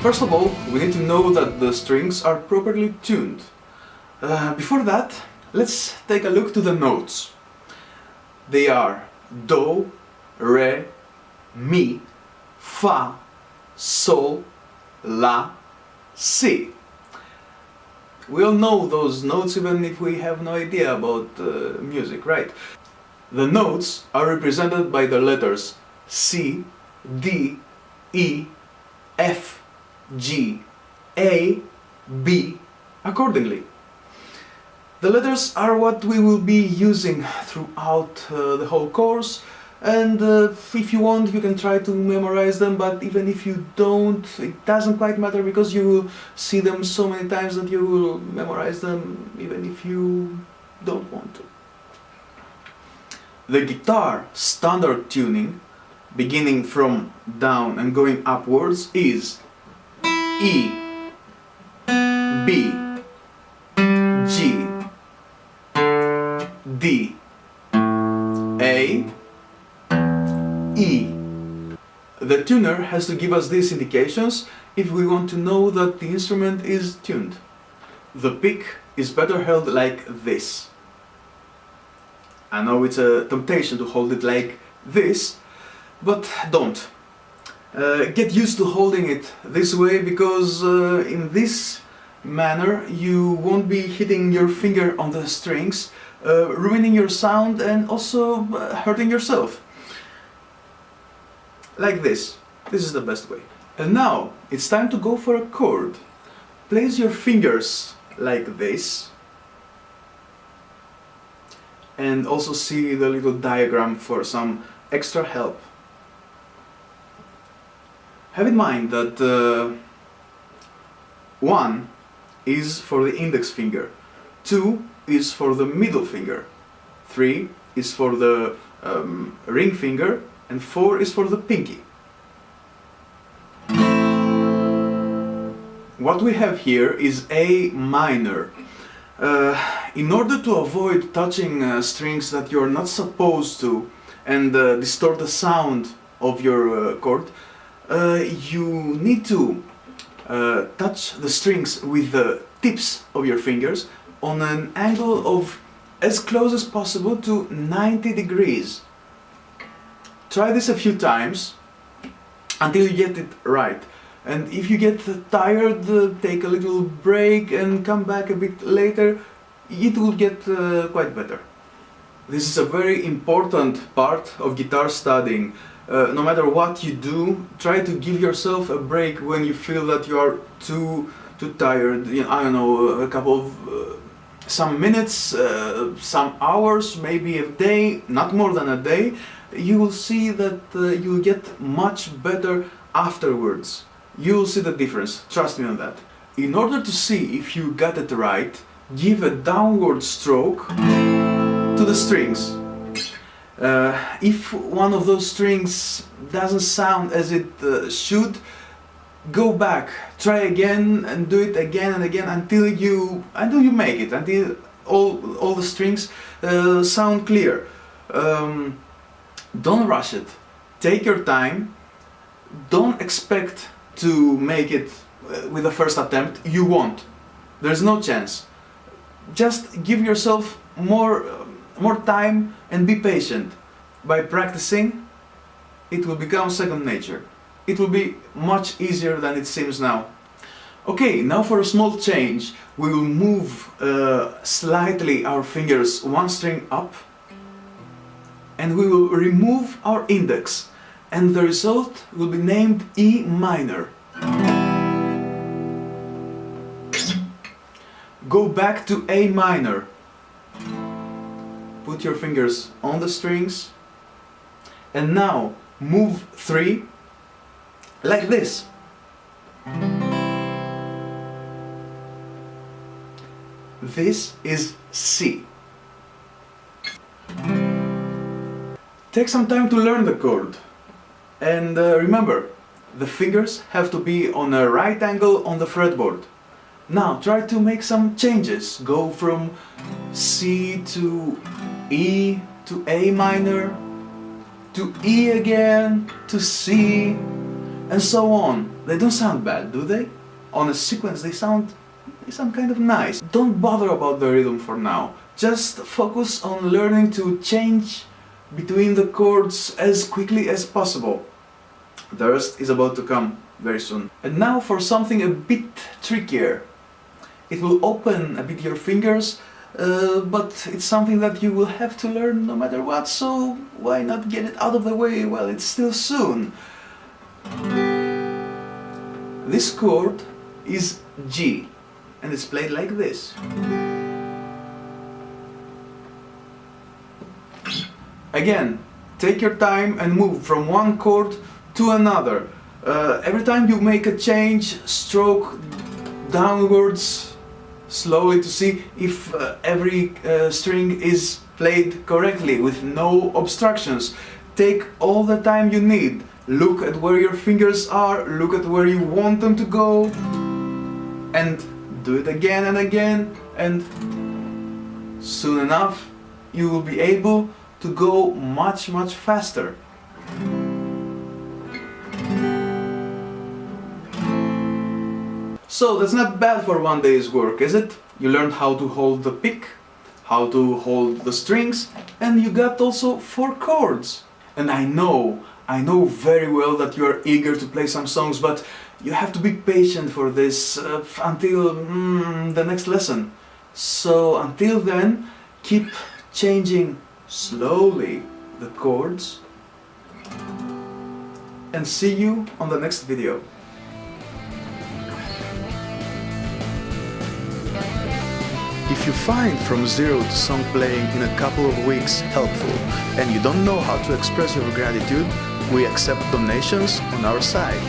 First of all, we need to know that the strings are properly tuned. Before that, let's take a look to the notes. They are Do, Re, Mi, Fa, Sol, La, Si. We all know those notes even if we have no idea about music, right? The notes are represented by the letters C, D, E, F, G, A, B accordingly. The letters are what we will be using throughout the whole course, and if you want you can try to memorize them, but even if you don't, it doesn't quite matter because you will see them so many times that you will memorize them even if you don't want to. The guitar standard tuning, beginning from down and going upwards, is E, B, G, D, A, E. The tuner has to give us these indications if we want to know that the instrument is tuned. The pick is better held like this. I know it's a temptation to hold it like this, but don't. Get used to holding it this way, because in this manner you won't be hitting your finger on the strings, ruining your sound and also hurting yourself. Like this. This is the best way. And now it's time to go for a chord. Place your fingers like this, and also see the little diagram for some extra help. Have in mind that 1 is for the index finger, 2 is for the middle finger, 3 is for the ring finger, and 4 is for the pinky. What we have here is A minor. In order to avoid touching strings that you're not supposed to and distort the sound of your chord, you need to touch the strings with the tips of your fingers on an angle of as close as possible to 90 degrees. Try this a few times until you get it right. And if you get tired, take a little break and come back a bit later. It will get quite better. This is a very important part of guitar studying. No matter what you do, try to give yourself a break when you feel that you are too tired. You know, I don't know, a couple of some minutes, some hours, maybe a day, not more than a day. You will see that you'll get much better afterwards. You will see the difference, trust me on that. In order to see if you got it right, give a downward stroke to the strings. If one of those strings doesn't sound as it should, go back, try again and do it again and again until you make it, until all the strings sound clear. Don't rush it, take your time, don't expect to make it with the first attempt. You won't, there's no chance. Just give yourself more time and be patient. By practicing, it will become second nature. It will be much easier than it seems now. Okay, now for a small change, we will move slightly our fingers one string up, and we will remove our index, and the result will be named E minor. Go back to A minor. Put your fingers on the strings, and now move 3 like this. This is C. Take some time to learn the chord, and remember, the fingers have to be on a right angle on the fretboard. Now try to make some changes. Go from C to E to A minor, to E again, to C, and so on. They don't sound bad, do they? On a sequence they sound kind of nice. Don't bother about the rhythm for now. Just focus on learning to change between the chords as quickly as possible. The rest is about to come very soon. And now for something a bit trickier. It will open a bit your fingers, but it's something that you will have to learn no matter what, so why not get it out of the way while it's still soon? This chord is G, and it's played like this. Again, take your time and move from one chord to another. Every time you make a change, stroke downwards slowly to see if every string is played correctly with no obstructions. Take all the time you need. Look at where your fingers are, look at where you want them to go, and do it again and again, and soon enough you will be able to go much faster. So that's not bad for one day's work, is it? You learned how to hold the pick, how to hold the strings, and you got also 4 chords. And I know very well that you are eager to play some songs, but you have to be patient for this until the next lesson. So until then, keep changing slowly the chords, and see you on the next video. If you find From Zero to Song Playing in a couple of weeks helpful, and you don't know how to express your gratitude, we accept donations on our site.